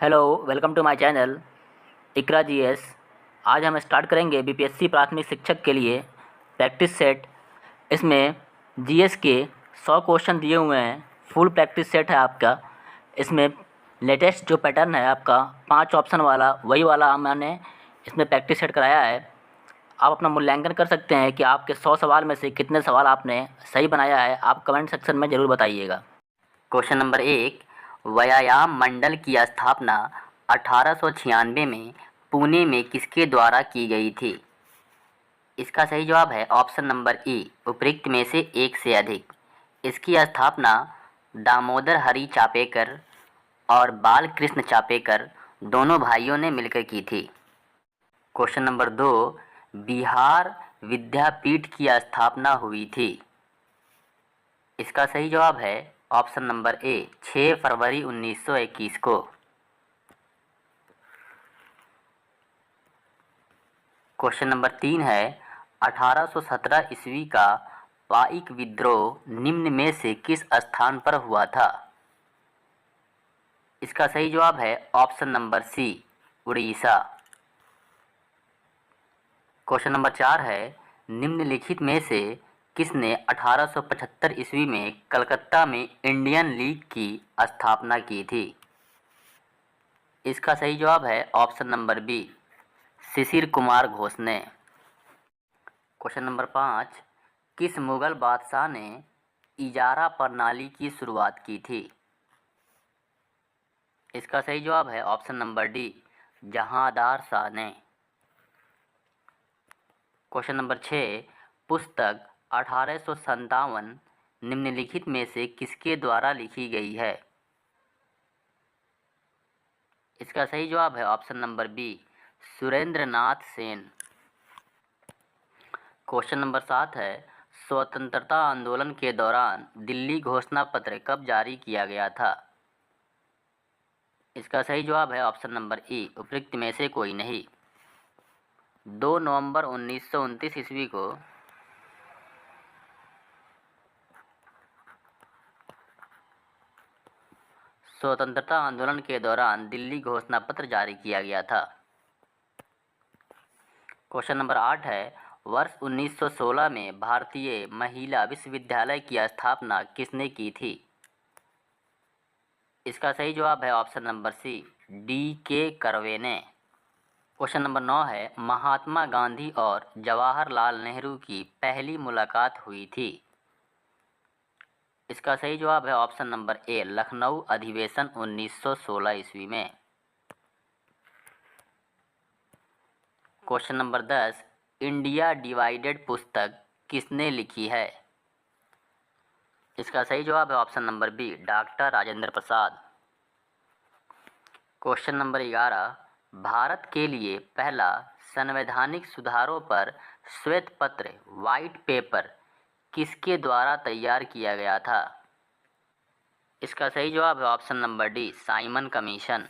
Hello, welcome to my channel Iqra GS. आज हम start करेंगे बीपीएससी प्राथमिक शिक्षक के लिए प्रैक्टिस सेट। इसमें जीएस के 100 क्वेश्चन दिए हुए हैं। फुल प्रैक्टिस सेट है आपका। इसमें लेटेस्ट जो पैटर्न है आपका 5 ऑप्शन वाला, वही वाला मैंने इसमें प्रैक्टिस सेट कराया है। आप अपना मूल्यांकन कर सकते हैं कि आपके 100 सवाल में से कितने सवाल आपने सही बनाया है। आप कमेंट सेक्शन में ज़रूर बताइएगा। क्वेश्चन नंबर 1, व्यायाम मंडल की स्थापना 1896 में पुणे में किसके द्वारा की गई थी? इसका सही जवाब है ऑप्शन नंबर ई, उपरोक्त में से एक से अधिक। इसकी स्थापना दामोदर हरि चापेकर और बालकृष्ण चापेकर दोनों भाइयों ने मिलकर की थी। क्वेश्चन नंबर 2, बिहार विद्यापीठ की स्थापना हुई थी। इसका सही जवाब है ऑप्शन नंबर ए, 6 फरवरी 1921 को। क्वेश्चन नंबर 3 है, 1817 ईस्वी का पाइक विद्रोह निम्न में से किस स्थान पर हुआ था? इसका सही जवाब है option number C, Orissa. Question number 4 है, निम्नलिखित में से किसने 1875 ईस्वी में कलकत्ता में इंडियन लीग की स्थापना की थी? इसका सही जवाब है option number B, Shishir Kumar Ghosh ने। क्वेश्चन नंबर 5, किस मुगल बादशाह ने इजारा प्रणाली की शुरुआत की थी? इसका सही जवाब है option number D, Jahandar Shah ने। क्वेश्चन नंबर 6, पुस्तक 1857 निम्नलिखित में से किसके द्वारा लिखी गई है? इसका सही जवाब है ऑप्शन नंबर बी, सुरेंद्र नाथ सेन। क्वेश्चन नंबर 7 है, स्वतंत्रता आंदोलन के दौरान दिल्ली घोषणा पत्र कब जारी किया गया था? इसका सही जवाब है ऑप्शन नंबर ई, उपरोक्त में से कोई नहीं। 2 नवंबर 1929 ईस्वी को स्वतंत्रता आंदोलन के दौरान दिल्ली घोषणा पत्र जारी किया गया था। क्वेश्चन नंबर 8 है, वर्ष 1916 में भारतीय महिला विश्वविद्यालय की स्थापना किसने की थी? इसका सही जवाब है option number C, D K. Karve ने। क्वेश्चन नंबर 9 है, महात्मा गांधी और जवाहरलाल नेहरू की पहली मुलाकात हुई थी। इसका सही जवाब है ऑप्शन नंबर ए, लखनऊ अधिवेशन 1916 ईस्वी में। क्वेश्चन नंबर 10, इंडिया डिवाइडेड पुस्तक किसने लिखी है? इसका सही जवाब है option number B, doctor Rajendra Prasad. Question number 11, Bharat के लिए पहला संवैधानिक सुधारों पर श्वेत पत्र व्हाइट पेपर किसके द्वारा तैयार किया गया था? इसका सही जवाब है option number D, Simon commission.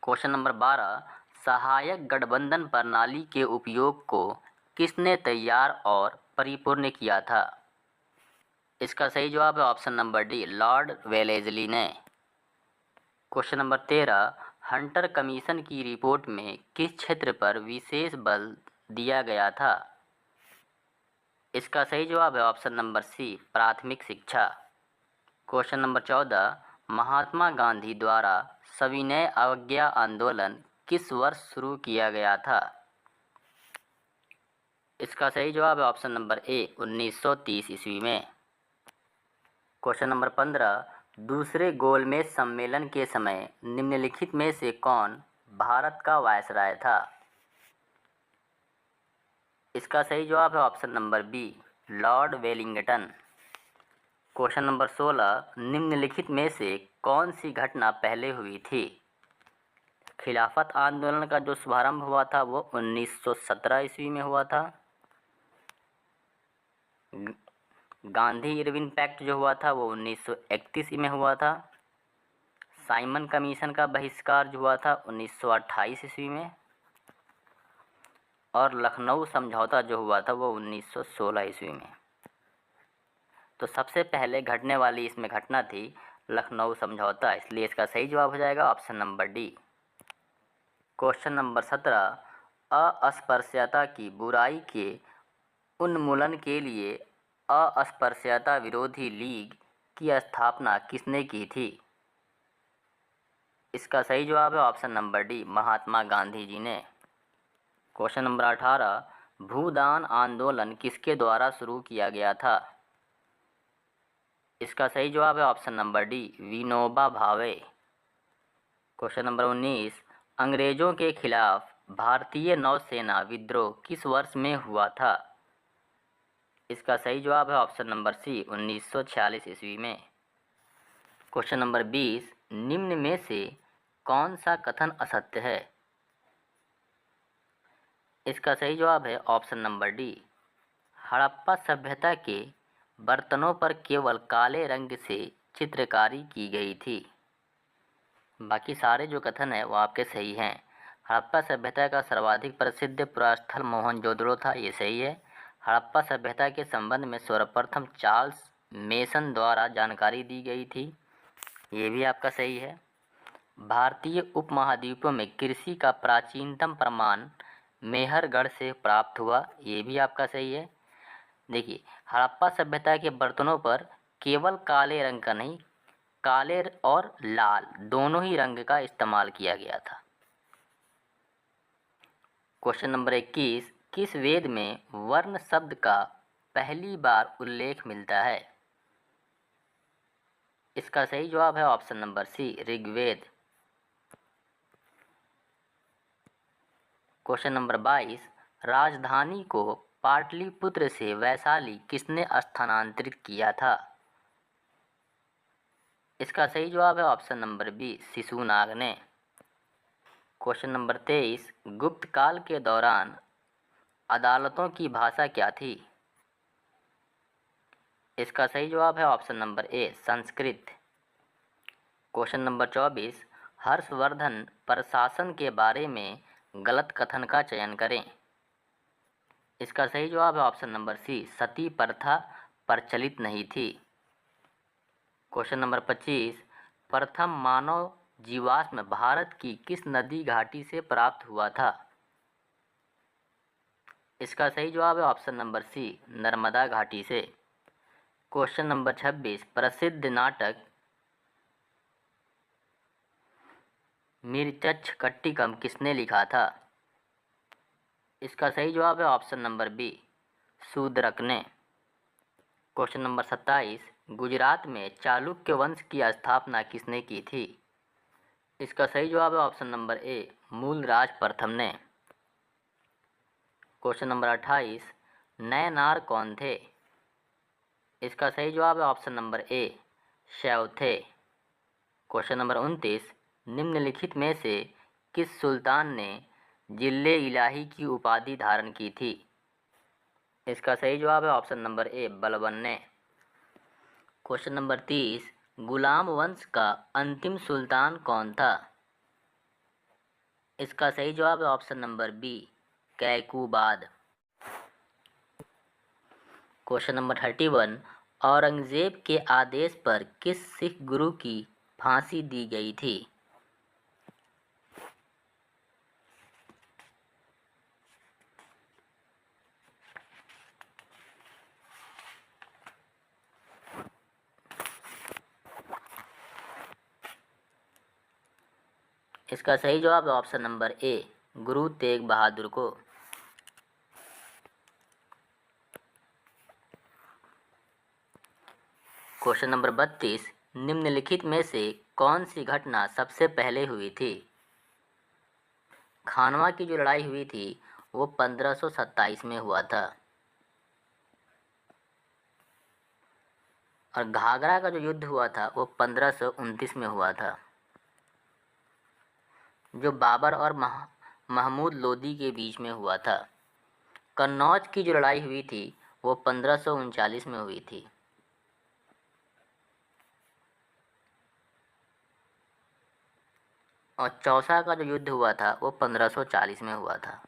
Question number 12, सहायक गठबंधन प्रणाली के उपयोग को किसने तैयार और परिपूर्ण किया था? इसका सही जवाब है option number D, Lord Wellesley ने। क्वेश्चन नंबर 13, हंटर कमीशन की रिपोर्ट में किस क्षेत्र पर विशेष बल दिया गया था? इसका सही जवाब है ऑप्शन नंबर सी, प्राथमिक शिक्षा। क्वेश्चन नंबर 14, महात्मा गांधी द्वारा सविनय अवज्ञा आंदोलन किस वर्ष शुरू किया गया था? इसका सही जवाब है ऑप्शन नंबर ए, 1930 ईस्वी में। क्वेश्चन नंबर 15, दूसरे गोलमेज सम्मेलन के समय निम्नलिखित में से कौन भारत का वायसराय था? इसका सही जवाब है option number B, lord Wellington. Question number 16, निम्नलिखित में से कौन सी घटना पहले हुई थी? खिलाफत आंदोलन का जो शुभारंभ हुआ था वो 1917 ईस्वी में हुआ था। गांधी इरविन पैक्ट जो हुआ था वो 1931 में हुआ था। साइमन कमीशन का बहिष्कार जो हुआ था 1928 ईस्वी में। और लखनऊ समझौता जो हुआ था वो 1916 ईस्वी में। तो सबसे पहले घटने वाली इसमें घटना थी लखनऊ समझौता, इसलिए इसका सही जवाब हो जाएगा option number D. Question number 17, अस्पृश्यता की बुराई के उन्मूलन के लिए अस्पृश्यता विरोधी लीग की स्थापना किसने की थी? इसका सही जवाब है option number D, Mahatma Gandhi ji ने। क्वेश्चन नंबर 18, भूदान आंदोलन किसके द्वारा शुरू किया गया था? इसका सही जवाब है option number D, Vinoba Bhave. Question number 19, अंग्रेजों के खिलाफ भारतीय नौसेना विद्रोह किस वर्ष में हुआ था? इसका सही जवाब है ऑप्शन नंबर सी, 1946 ईस्वी में। क्वेश्चन नंबर 20, निम्न में से कौन सा कथन असत्य है? इसका सही जवाब है ऑप्शन नंबर डी, हड़प्पा सभ्यता के बर्तनों पर केवल काले रंग से चित्रकारी की गई थी। बाकी सारे जो कथन है वो आपके सही हैं। हड़प्पा सभ्यता का सर्वाधिक प्रसिद्ध पुरास्थल मोहनजोदड़ो था, ये सही है। हड़प्पा सभ्यता के संबंध में सर्वप्रथम चार्ल्स मेसन द्वारा जानकारी दी गई थी, ये भी आपका सही है। भारतीय उपमहाद्वीपों में कृषि का प्राचीनतम प्रमाण मेहरगढ़ से प्राप्त हुआ, ये भी आपका सही है। देखिए, हड़प्पा सभ्यता के बर्तनों पर केवल काले रंग का नहीं, काले और लाल दोनों ही रंग का इस्तेमाल किया गया था। क्वेश्चन नंबर 21, किस वेद में वर्ण शब्द का पहली बार उल्लेख मिलता है? इसका सही जवाब है option number C, Rigveda. Question number 22, राजधानी को पाटलिपुत्र से वैशाली किसने स्थानांतरित किया था? इसका सही जवाब है ऑप्शन नंबर बी, शिशुनाग ने। क्वेश्चन नंबर 23, गुप्त काल के दौरान अदालतों की भाषा क्या थी? इसका सही जवाब है ऑप्शन नंबर ए, संस्कृत। क्वेश्चन नंबर 24, हर्षवर्धन प्रशासन के बारे में गलत कथन का चयन करें। इसका सही जवाब है ऑप्शन नंबर सी, सती प्रथा प्रचलित नहीं थी। क्वेश्चन नंबर 25, प्रथम मानव जीवाश्म भारत की किस नदी घाटी से प्राप्त हुआ था? इसका सही जवाब है ऑप्शन नंबर सी, नर्मदा घाटी से। क्वेश्चन नंबर 26, प्रसिद्ध नाटक मिर्चच्छकट्टिकम किसने लिखा था? इसका सही जवाब है ऑप्शन नंबर बी, शूद्रक ने। क्वेश्चन नंबर 27, गुजरात में चालुक्य वंश की स्थापना किसने की थी? इसका सही जवाब है ऑप्शन नंबर ए, मूलराज प्रथम ने। क्वेश्चन नंबर 28, नयनार कौन थे? इसका सही जवाब है ऑप्शन नंबर ए, शैव थे। क्वेश्चन नंबर 29, निम्नलिखित में से किस सुल्तान ने जिले इलाही की उपाधि धारण की थी? इसका सही जवाब है ऑप्शन नंबर ए, बलबन ने। क्वेश्चन नंबर 30, गुलाम वंश का अंतिम सुल्तान कौन था? इसका सही जवाब है option number B, Kaiqubad. Question number 31, Aurangzeb के आदेश पर किस सिख गुरु की फांसी दी गई थी? इसका सही जवाब है ऑप्शन नंबर ए, गुरु तेग बहादुर को। क्वेश्चन नंबर 32, निम्नलिखित में से कौन सी घटना सबसे पहले हुई थी? खानवा की जो लड़ाई हुई थी वो 1527 में हुआ था, और घाघरा का जो युद्ध हुआ था वो 1529 में हुआ था, जो बाबर और महमूद लोदी के बीच में हुआ था। कन्नौज की जो लड़ाई हुई थी वो 1539 में हुई थी। और चौसा का जो युद्ध हुआ था वो 1540 में हुआ था।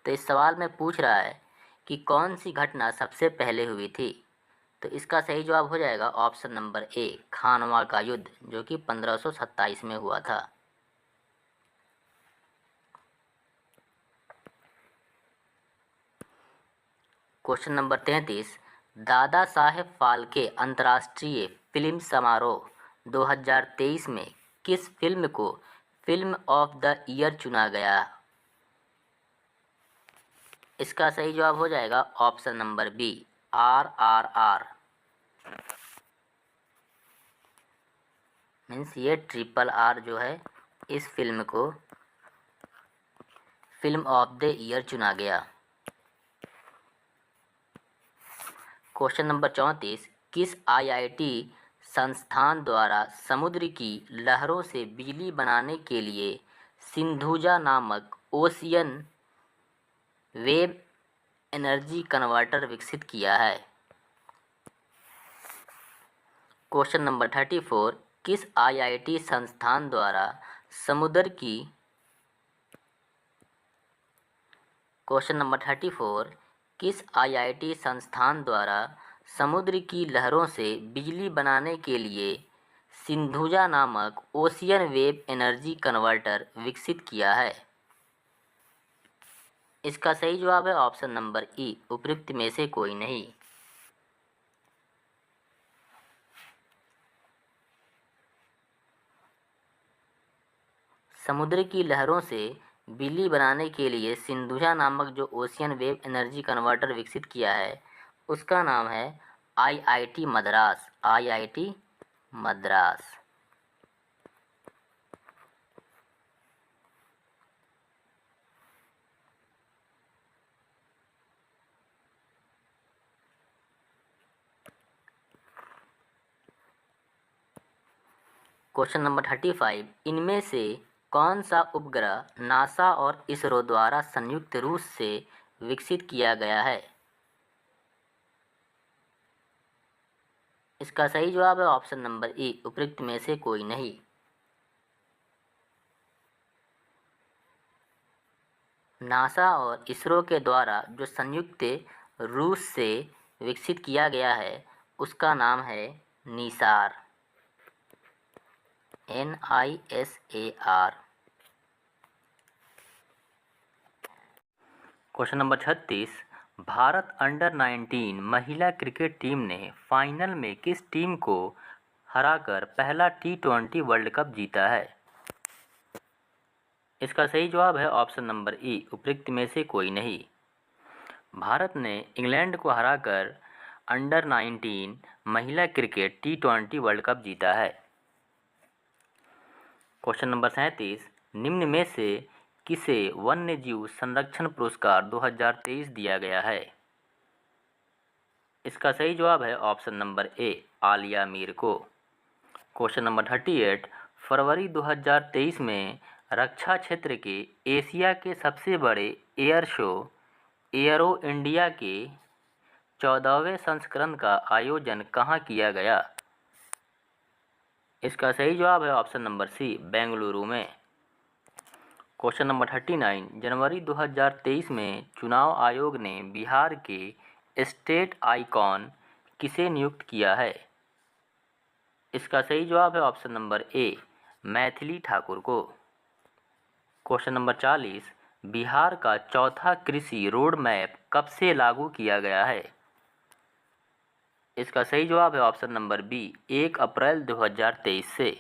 तो इस सवाल में पूछ रहा है कि कौन सी घटना सबसे पहले हुई थी। तो इसका सही जवाब हो जाएगा ऑप्शन नंबर ए, खानवा का युद्ध, जो कि 1527 में हुआ था। क्वेश्चन नंबर 33, दादा साहेब फाल्के अंतर्राष्ट्रीय फिल्म समारोह 2023 में किस फिल्म को फिल्म ऑफ द ईयर चुना गया? इसका सही जवाब हो जाएगा option number B, RRR। Means ये RRR जो है, इस फिल्म को फिल्म ऑफ द ईयर चुना गया। क्वेश्चन नंबर 34, किस IIT संस्थान द्वारा समुद्र की लहरों से बिजली बनाने के लिए सिंधुजा नामक ओशियन वेव एनर्जी कन्वर्टर विकसित किया है? क्वेश्चन नंबर 34, किस IIT संस्थान द्वारा समुद्र की क्वेश्चन नंबर 34, किस IIT संस्थान द्वारा समुद्र की लहरों से बिजली बनाने के लिए सिंधुजा नामक ओशियन वेव एनर्जी कन्वर्टर विकसित किया है? इसका सही जवाब है ऑप्शन नंबर ई, उपयुक्त में से कोई नहीं। समुद्र की लहरों से बिजली बनाने के लिए सिंधुजा नामक जो ओशियन वेव एनर्जी कन्वर्टर विकसित किया है, उसका नाम है IIT Madras, IIT Madras. Question number 35, इनमें से कौन सा उपग्रह नासा और इसरो द्वारा संयुक्त रूप से विकसित किया गया है? इसका सही जवाब है ऑप्शन नंबर ई, उपयुक्त में से कोई नहीं। नासा और इसरो के द्वारा जो संयुक्त रूप से विकसित किया गया है, उसका नाम है Nisar, NISAR। Question number 36, Bharat under-19 महिला क्रिकेट टीम ने फाइनल में किस टीम को हराकर पहला T20 वर्ल्ड कप जीता है? इसका सही जवाब है ऑप्शन नंबर ई, उपयुक्त में से कोई नहीं। भारत ने इंग्लैंड को हराकर अंडर-19 महिला क्रिकेट T20 वर्ल्ड कप जीता है। क्वेश्चन नंबर 37, निम्न में से किसे वन्यजीव संरक्षण पुरस्कार 2023 दिया गया है? इसका सही जवाब है option number A, Aliya Mir को। क्वेश्चन नंबर 38, फरवरी 2023 में रक्षा क्षेत्र के एशिया के सबसे बड़े एयर शो एयरो इंडिया के 14वें संस्करण का आयोजन कहाँ किया गया? इसका सही जवाब है ऑप्शन नंबर सी, बेंगलुरु में। क्वेश्चन नंबर 39, जनवरी 2023 में चुनाव आयोग ने बिहार के स्टेट आइकॉन किसे नियुक्त किया है? इसका सही जवाब है option number A, Maithili Thakur को। क्वेश्चन नंबर 40, बिहार का चौथा कृषि रोड मैप कब से लागू किया गया है? इसका सही जवाब है ऑप्शन नंबर बी, 1 अप्रैल 2023 से।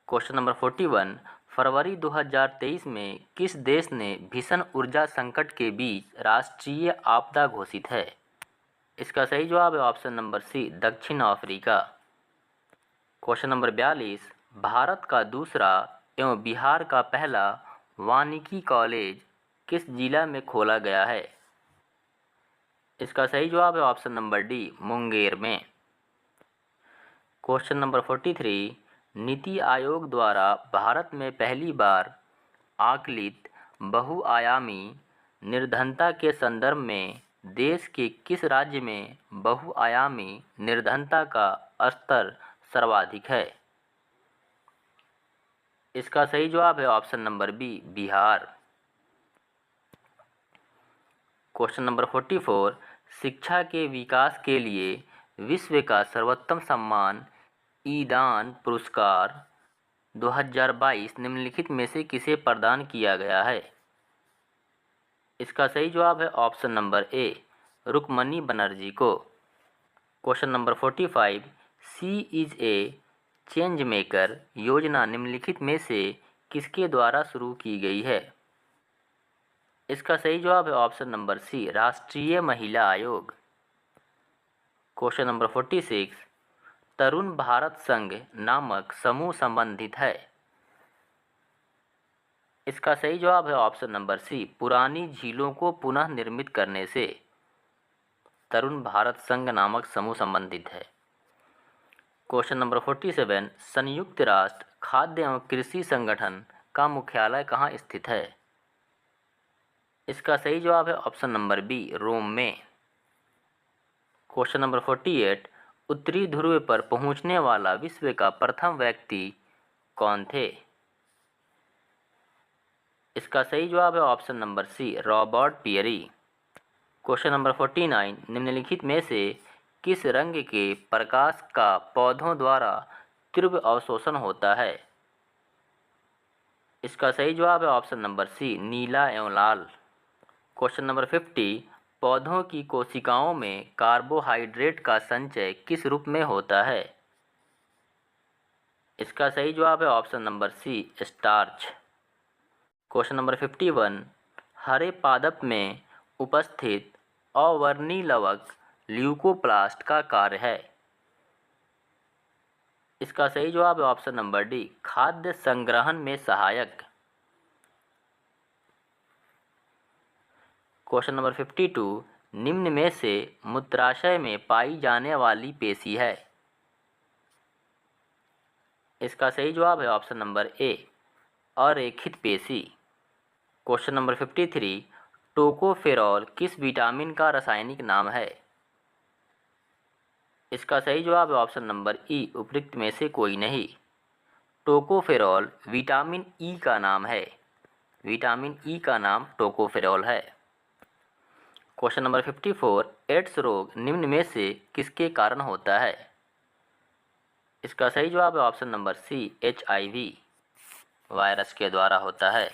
क्वेश्चन नंबर 41, फरवरी 2023 में किस देश ने भीषण ऊर्जा संकट के बीच राष्ट्रीय आपदा घोषित है? इसका सही जवाब है ऑप्शन नंबर सी, दक्षिण अफ्रीका। क्वेश्चन नंबर 42, भारत का दूसरा एवं बिहार का पहला वानिकी कॉलेज किस जिला में खोला गया है? इसका सही जवाब है ऑप्शन नंबर डी, मुंगेर में। क्वेश्चन नंबर 43, नीति आयोग द्वारा भारत में पहली बार आकलित बहुआयामी निर्धनता के संदर्भ में देश के किस राज्य में बहुआयामी निर्धनता का स्तर सर्वाधिक है? इसका सही जवाब है option number B, Bihar. Question number 44, शिक्षा के विकास के लिए विश्व का सर्वोत्तम सम्मान ईदान पुरस्कार 2022 निम्नलिखित में से किसे प्रदान किया गया है? इसका सही जवाब है option number A, Rukmani Banerjee को। Question number 45, she is a change maker योजना निम्नलिखित में से किसके द्वारा शुरू की गई है? इसका सही जवाब है ऑप्शन नंबर सी, राष्ट्रीय महिला आयोग। क्वेश्चन नंबर 46, तरुण भारत संघ नामक समूह संबंधित है। इसका सही जवाब है ऑप्शन नंबर सी, पुरानी झीलों को पुनः निर्मित करने से तरुण भारत संघ नामक समूह संबंधित है। क्वेश्चन नंबर 47, संयुक्त राष्ट्र खाद्य एवं कृषि संगठन का मुख्यालय कहाँ स्थित है? इसका सही जवाब है ऑप्शन नंबर बी, रोम में। क्वेश्चन नंबर 48, उत्तरी ध्रुव पर पहुंचने वाला विश्व का प्रथम व्यक्ति कौन थे? इसका सही जवाब है option number C, Robert Peary. Question number 49, निम्नलिखित में से किस रंग के प्रकाश का पौधों द्वारा तीव्र अवशोषण होता है? इसका सही जवाब है ऑप्शन नंबर सी, नीला एवं लाल। क्वेश्चन नंबर 50, पौधों की कोशिकाओं में कार्बोहाइड्रेट का संचय किस रूप में होता है? इसका सही जवाब है option number C, starch. Question number 51, हरे पादप में उपस्थित अवर्णी लवक ल्यूकोप्लास्ट का कार्य है। इसका सही जवाब है ऑप्शन नंबर डी, खाद्य संग्रहण में सहायक। क्वेश्चन नंबर 52, निम्न में से मूत्राशय में पाई जाने वाली पेशी है? इसका सही जवाब है ऑप्शन नंबर ए, अरेखित पेशी। क्वेश्चन नंबर 53, टोकोफेरॉल किस विटामिन का रासायनिक नाम है? इसका सही जवाब है ऑप्शन नंबर ई, उपरोक्त में से कोई नहीं। टोकोफेरॉल विटामिन ई का नाम है। विटामिन ई का नाम टोकोफेरॉल है। क्वेश्चन नंबर 54, एड्स रोग निम्न में से किसके कारण होता है? इसका सही जवाब है option number C, HIV virus के द्वारा होता है।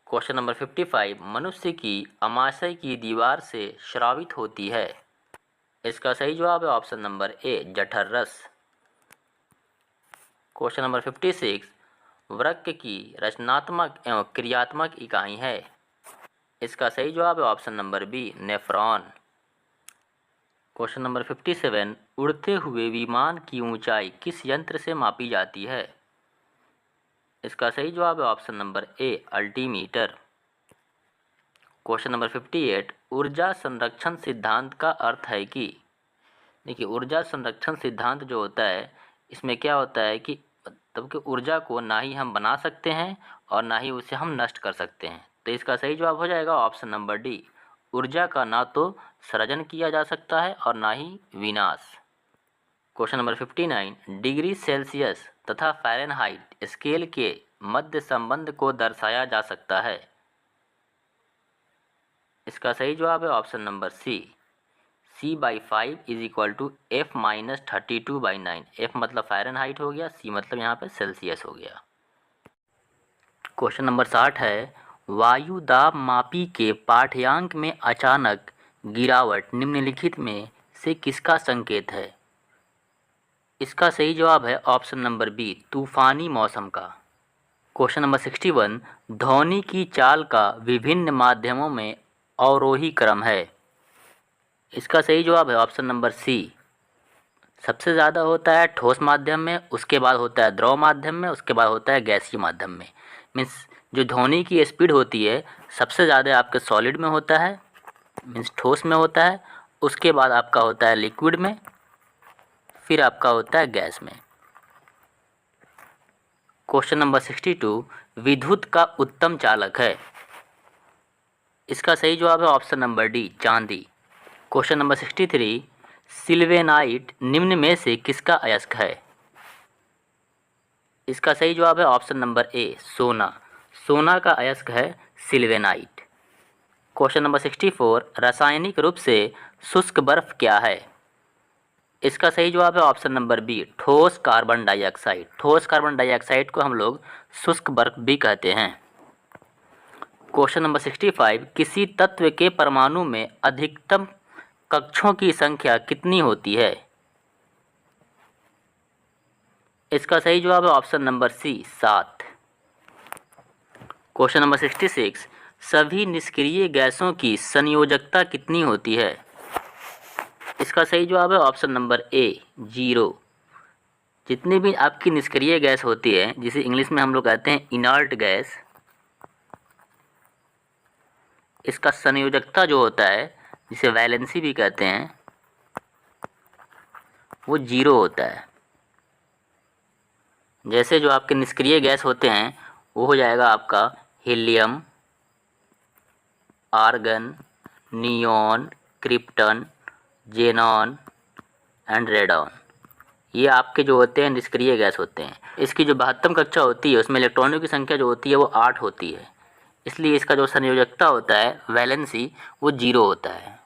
क्वेश्चन नंबर 55, मनुष्य की अमाशय की दीवार से स्रावित होती है। इसका सही जवाब है ऑप्शन नंबर ए, जठर रस। क्वेश्चन नंबर 56, वृक्क की रचनात्मक एवं क्रियात्मक इकाई है। इसका सही जवाब है option number B, nephron. Question number 57, उड़ते हुए विमान की ऊंचाई किस यंत्र से मापी जाती है? इसका सही जवाब है ऑप्शन नंबर ए, अल्टीमीटर। क्वेश्चन नंबर 58, ऊर्जा संरक्षण सिद्धांत का अर्थ है कि, देखिए ऊर्जा संरक्षण सिद्धांत जो होता है इसमें क्या होता है कि मतलब कि ऊर्जा को ना ही हम बना सकते हैं और ना ही उसे हम नष्ट कर सकते हैं। तो इसका सही जवाब हो जाएगा ऑप्शन नंबर डी, ऊर्जा का ना तो सृजन किया जा सकता है और ना ही विनाश। क्वेश्चन नंबर 59, डिग्री सेल्सियस तथा फ़ारेनहाइट स्केल के मध्य संबंध को दर्शाया जा सकता है। इसका सही जवाब है option number C, C/5 = F-32/9। F मतलब फ़ारेनहाइट हो गया, C मतलब यहाँ पे सेल्सियस हो गया। क्वेश्चन नंबर 60 है, वायु दाब मापी के पाठ्यांक में अचानक गिरावट निम्नलिखित में से किसका संकेत है? इसका सही जवाब है ऑप्शन नंबर बी, तूफानी मौसम का। क्वेश्चन नंबर 61, ध्वनि की चाल का विभिन्न माध्यमों में अवरोही क्रम है। इसका सही जवाब है ऑप्शन नंबर सी, सबसे ज़्यादा होता है ठोस माध्यम में, उसके बाद होता है द्रव माध्यम में, उसके बाद होता है गैसीय माध्यम में। मीन्स जो ध्वनि की स्पीड होती है सबसे ज़्यादा आपके सॉलिड में होता है, मीन्स ठोस में होता है, उसके बाद आपका होता है लिक्विड में, फिर आपका होता है गैस में। क्वेश्चन नंबर 62, विद्युत का उत्तम चालक है। इसका सही जवाब है ऑप्शन नंबर डी, चांदी। क्वेश्चन नंबर 63, सिल्वेनाइट निम्न में से किसका अयस्क है? इसका सही जवाब है ऑप्शन नंबर ए, सोना। सोना का अयस्क है सिल्वेनाइट। क्वेश्चन नंबर 64, रासायनिक रूप से शुष्क बर्फ क्या है? इसका सही जवाब है ऑप्शन नंबर बी, ठोस कार्बन डाइऑक्साइड। ठोस कार्बन डाइऑक्साइड को हम लोग शुष्क बर्फ भी कहते हैं। क्वेश्चन नंबर 65, किसी तत्व के परमाणु में अधिकतम कक्षों की संख्या कितनी होती है? इसका सही जवाब है option number C, 7। Question number 66, सभी निष्क्रिय गैसों की संयोजकता कितनी होती है? इसका सही जवाब है ऑप्शन नंबर ए, 0। जितनी भी आपकी निष्क्रिय गैस होती है, जिसे इंग्लिश में हम लोग कहते हैं इनर्ट गैस, इसका संयोजकता जो होता है, जिसे वैलेंसी भी कहते हैं, वो 0 होता है। जैसे जो आपके निष्क्रिय गैस होते हैं वो हो जाएगा आपका helium, argon, neon, krypton, xenon and radon. ये आपके जो होते हैं निष्क्रिय गैस होते हैं। इसकी जो 72 कक्षा होती है उसमें इलेक्ट्रॉनों की संख्या जो होती है वो 8 होती है, इसलिए इसका जो संयोजकता होता है वैलेंसी वो 0 होता है।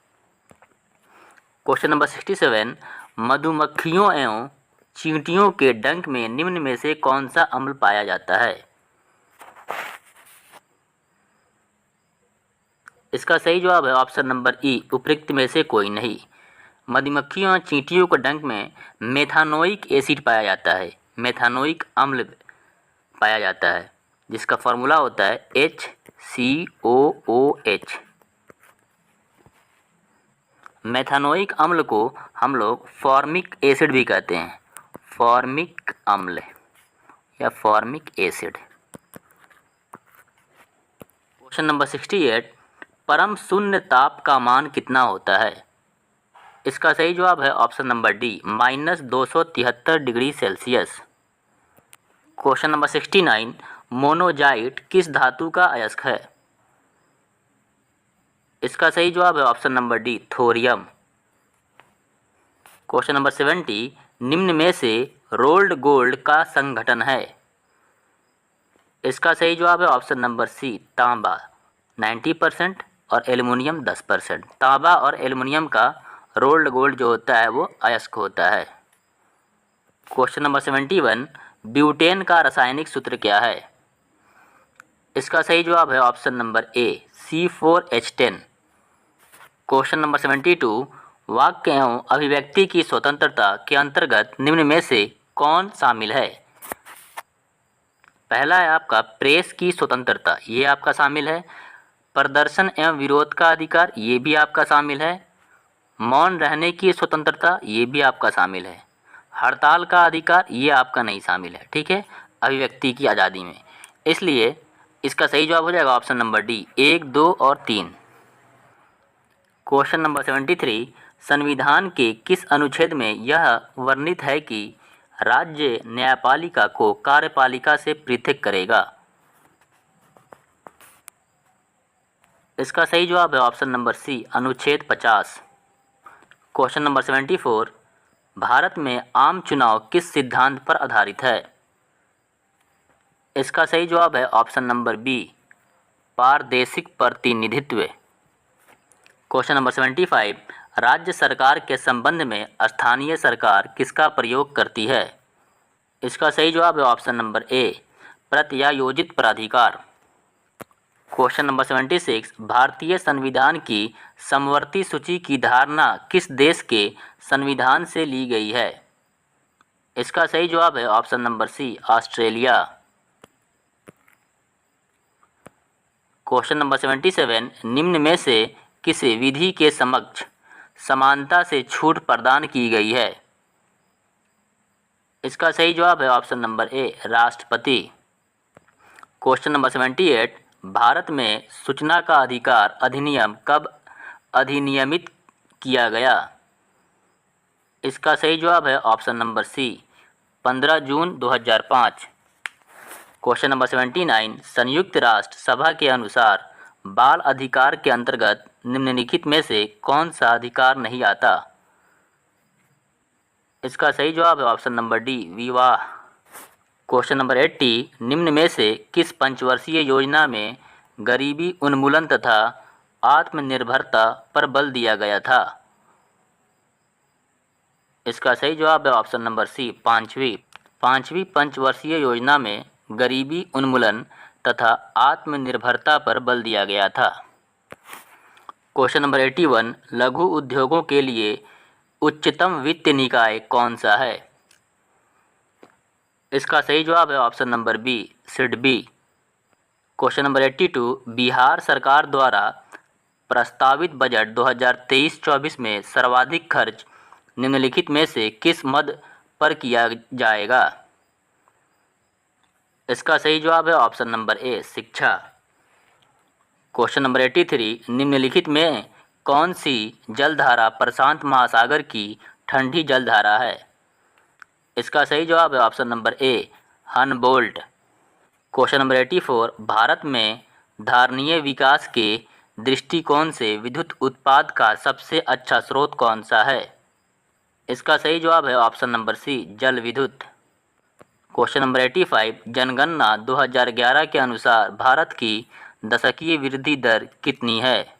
क्वेश्चन नंबर 67, मधुमक्खियों एवं चींटियों के डंक में निम्न में से कौन सा अम्ल पाया जाता है? इसका सही जवाब है ऑप्शन नंबर ई, उपरोक्त में से कोई नहीं। मधुमक्खियों और चींटियों के डंक में मेथानोइक एसिड पाया जाता है, मेथानोइक अम्ल पाया जाता है, जिसका फॉर्मूला होता है HCOOH। मेथानोइक अम्ल को हम लोग फॉर्मिक एसिड भी कहते हैं, फॉर्मिक अम्ल या फॉर्मिक एसिड। क्वेश्चन नंबर 68, परम शून्य ताप का मान कितना होता है? इसका सही जवाब है option number D, -273 degree Celsius. Question number 69, monazite किस धातु का अयस्क है? इसका सही जवाब है option number D, thorium. Question number 70, निम्न में से रोल्ड गोल्ड का संगठन है? इसका सही जवाब है ऑप्शन नंबर सी, तांबा 90% और एल्युमिनियम 10%। तांबा और एल्युमिनियम का रोल्ड गोल्ड जो होता है वो अयस्क होता है। क्वेश्चन नंबर 71, ब्यूटेन का रासायनिक सूत्र क्या है? इसका सही जवाब है ऑप्शन नंबर ए, C4H10। क्वेश्चन नंबर 72, वाक्य एवं अभिव्यक्ति की स्वतंत्रता के अंतर्गत निम्न में से कौन शामिल है? पहला है आपका प्रेस की स्वतंत्रता, ये आपका शामिल है। प्रदर्शन एवं विरोध का अधिकार, ये भी आपका शामिल है। मौन रहने की स्वतंत्रता, ये भी आपका शामिल है। हड़ताल का अधिकार, ये आपका नहीं शामिल है, ठीक है, अभिव्यक्ति की आज़ादी में। इसलिए इसका सही जवाब हो जाएगा ऑप्शन नंबर डी, 1, 2 और 3। क्वेश्चन नंबर 73, संविधान के किस अनुच्छेद में यह वर्णित है कि राज्य न्यायपालिका को कार्यपालिका से पृथक करेगा? इसका सही जवाब है ऑप्शन नंबर सी, अनुच्छेद 50। क्वेश्चन नंबर 74, भारत में आम चुनाव किस सिद्धांत पर आधारित है? इसका सही जवाब है ऑप्शन नंबर बी, पारदेशिक प्रतिनिधित्व। क्वेश्चन नंबर 75, राज्य सरकार के संबंध में स्थानीय सरकार किसका प्रयोग करती है? इसका सही जवाब है ऑप्शन नंबर ए, प्रत्यायोजित प्राधिकार। क्वेश्चन नंबर 76, भारतीय संविधान की समवर्ती सूची की धारणा किस देश के संविधान से ली गई है? इसका सही जवाब है option number C, Australia. Question number 77, निम्न में से किस विधि के समक्ष समानता से छूट प्रदान की गई है? इसका सही जवाब है ऑप्शन नंबर ए, राष्ट्रपति। क्वेश्चन नंबर 78, भारत में सूचना का अधिकार अधिनियम कब अधिनियमित किया गया? इसका सही जवाब है ऑप्शन नंबर सी, 15 जून 2005। क्वेश्चन नंबर 79, संयुक्त राष्ट्र सभा के अनुसार बाल अधिकार के अंतर्गत निम्नलिखित में से कौन सा अधिकार नहीं आता? इसका सही जवाब है ऑप्शन नंबर डी, विवाह। क्वेश्चन नंबर 80, निम्न में से किस पंचवर्षीय योजना में गरीबी उन्मूलन तथा आत्मनिर्भरता पर बल दिया गया था? इसका सही जवाब है ऑप्शन नंबर सी, पाँचवीं पंचवर्षीय योजना में गरीबी उन्मूलन तथा आत्मनिर्भरता पर बल दिया गया था। क्वेश्चन नंबर 81, लघु उद्योगों के लिए उच्चतम वित्त निकाय कौन सा है? इसका सही जवाब है option number B, SIDBI. Question number 82, Bihar सरकार द्वारा प्रस्तावित बजट 2023-24 में सर्वाधिक खर्च निम्नलिखित में से किस मद पर किया जाएगा? इसका सही जवाब है ऑप्शन नंबर ए, शिक्षा। क्वेश्चन नंबर 83, निम्नलिखित में कौन सी जलधारा प्रशांत महासागर की ठंडी जलधारा है? इसका सही जवाब है ऑप्शन नंबर ए, हम्बोल्ट। क्वेश्चन नंबर 84, भारत में धारणीय विकास के दृष्टिकोण से विद्युत उत्पाद का सबसे अच्छा स्रोत कौन सा है? इसका सही जवाब है ऑप्शन नंबर सी, जल विद्युत। क्वेश्चन नंबर 85, जनगणना 2011 के अनुसार भारत की दशकीय वृद्धि दर कितनी है?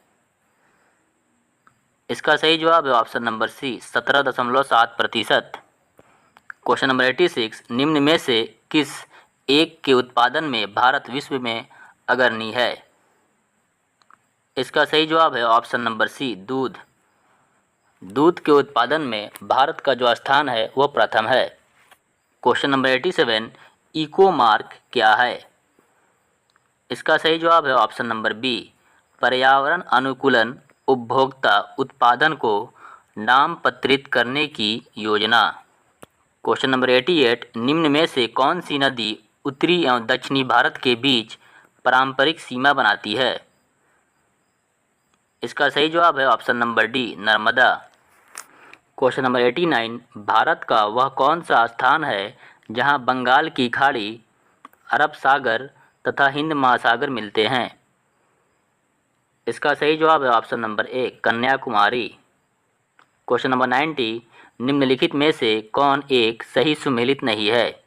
इसका सही जवाब है option number C, 17.7%। Question number 86, निम्न में से किस एक के उत्पादन में भारत विश्व में अग्रणी है? इसका सही जवाब है ऑप्शन नंबर सी, दूध। दूध के उत्पादन में भारत का जो स्थान है वो प्रथम है। क्वेश्चन नंबर 87, इको मार्क क्या है? इसका सही जवाब है ऑप्शन नंबर बी, पर्यावरण अनुकूलन उपभोक्ता उत्पादन को नामपत्रित करने की योजना। क्वेश्चन नंबर 88, निम्न में से कौन सी नदी उत्तरी एवं दक्षिणी भारत के बीच पारंपरिक सीमा बनाती है? इसका सही जवाब है option number D, Narmada. Question number 89, Bharat का वह कौन सा स्थान है जहां बंगाल की खाड़ी, अरब सागर तथा हिंद महासागर मिलते हैं? इसका सही जवाब है ऑप्शन नंबर ए, कन्याकुमारी। क्वेश्चन नंबर 90, निम्नलिखित में से कौन एक सही सुमेलित नहीं है?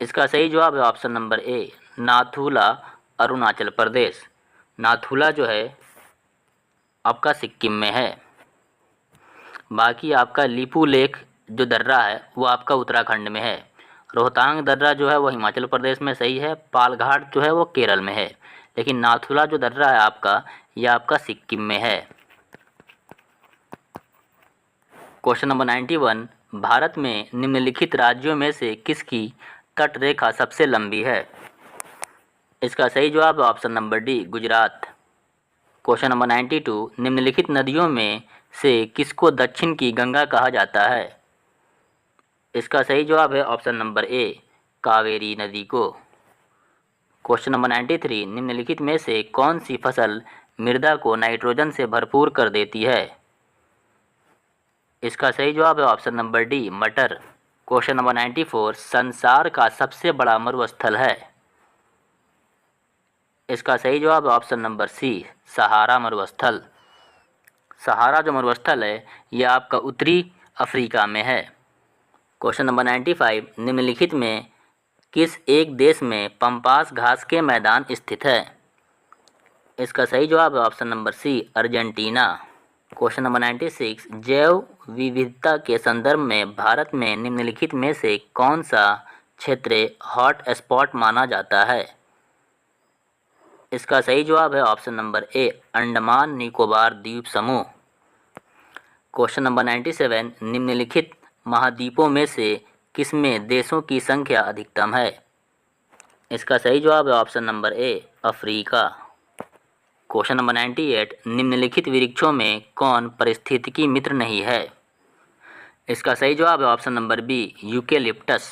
इसका सही जवाब है option number A, Nathula, Arunachal Pradesh. Nathula जो है आपका सिक्किम में है। बाकी आपका लिपू लेक जो दर्रा है वो आपका उत्तराखंड में है। रोहतांग दर्रा जो है वो हिमाचल प्रदेश में सही है। पालघाट जो है वो केरल में है। लेकिन नाथुला जो दर्रा है आपका, यह आपका सिक्किम में है। क्वेश्चन नंबर 91, भारत में निम्नलिखित राज्यों में से किसकी तट रेखा सबसे लंबी है? इसका सही जवाब है option number D, Gujarat. Question number 92, निम्नलिखित नदियों में से किसको दक्षिण की गंगा कहा जाता है? इसका सही जवाब है ऑप्शन नंबर ए, कावेरी नदी को। क्वेश्चन नंबर 93, निम्नलिखित में से कौन सी फसल मृदा को नाइट्रोजन से भरपूर कर देती है? इसका सही जवाब है ऑप्शन नंबर डी, मटर। क्वेश्चन नंबर 94, संसार का सबसे बड़ा मरुस्थल है? इसका सही जवाब है ऑप्शन नंबर सी, सहारा मरुस्थल। सहारा जो मरुस्थल है यह आपका उत्तरी अफ्रीका में है। क्वेश्चन नंबर 95, निम्नलिखित में किस एक देश में पंपास घास के मैदान स्थित है? इसका सही जवाब है option number C, Argentina. Question number 96, जैव विविधता के संदर्भ में भारत में निम्नलिखित में से कौन सा क्षेत्र हॉट स्पॉट माना जाता है? इसका सही जवाब है ऑप्शन नंबर ए, अंडमान निकोबार द्वीप समूह। क्वेश्चन नंबर 97, निम्नलिखित महाद्वीपों में से किसमें देशों की संख्या अधिकतम है? इसका सही जवाब है ऑप्शन नंबर ए, अफ्रीका। क्वेश्चन नंबर 98, निम्नलिखित वृक्षों में कौन पारिस्थितिकी मित्र नहीं है? इसका सही जवाब है option number B, eucalyptus.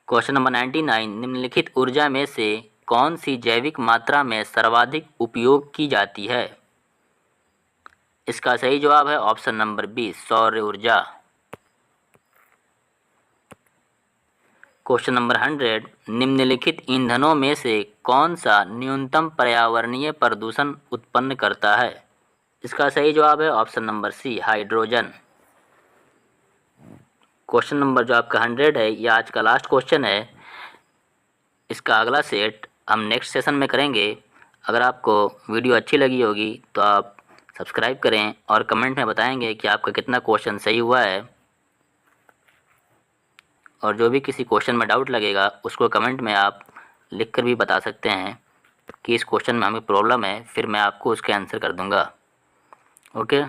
Question number 99, निम्नलिखित ऊर्जा में से कौन सी जैविक मात्रा में सर्वाधिक उपयोग की जाती है? इसका सही जवाब है ऑप्शन नंबर बी, सौर ऊर्जा। क्वेश्चन नंबर 100, निम्नलिखित ईंधनों में से कौन सा न्यूनतम पर्यावरणीय प्रदूषण उत्पन्न करता है? इसका सही जवाब है option number C, hydrogen. Question number जो आपका 100 है यह आज का लास्ट क्वेश्चन है। इसका अगला सेट हम नेक्स्ट सेशन में करेंगे। अगर आपको वीडियो अच्छी लगी होगी तो आप सब्सक्राइब करें और कमेंट में बताएंगे कि आपका कितना क्वेश्चन सही हुआ है। और जो भी किसी क्वेश्चन में डाउट लगेगा उसको कमेंट में आप लिख कर भी बता सकते हैं कि इस क्वेश्चन में हमें प्रॉब्लम है, फिर मैं आपको उसके आंसर कर दूंगा। ओके,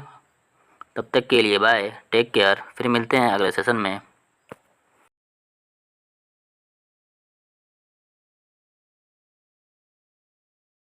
तब तक के लिए बाय, टेक केयर, फिर मिलते हैं अगले सेशन में।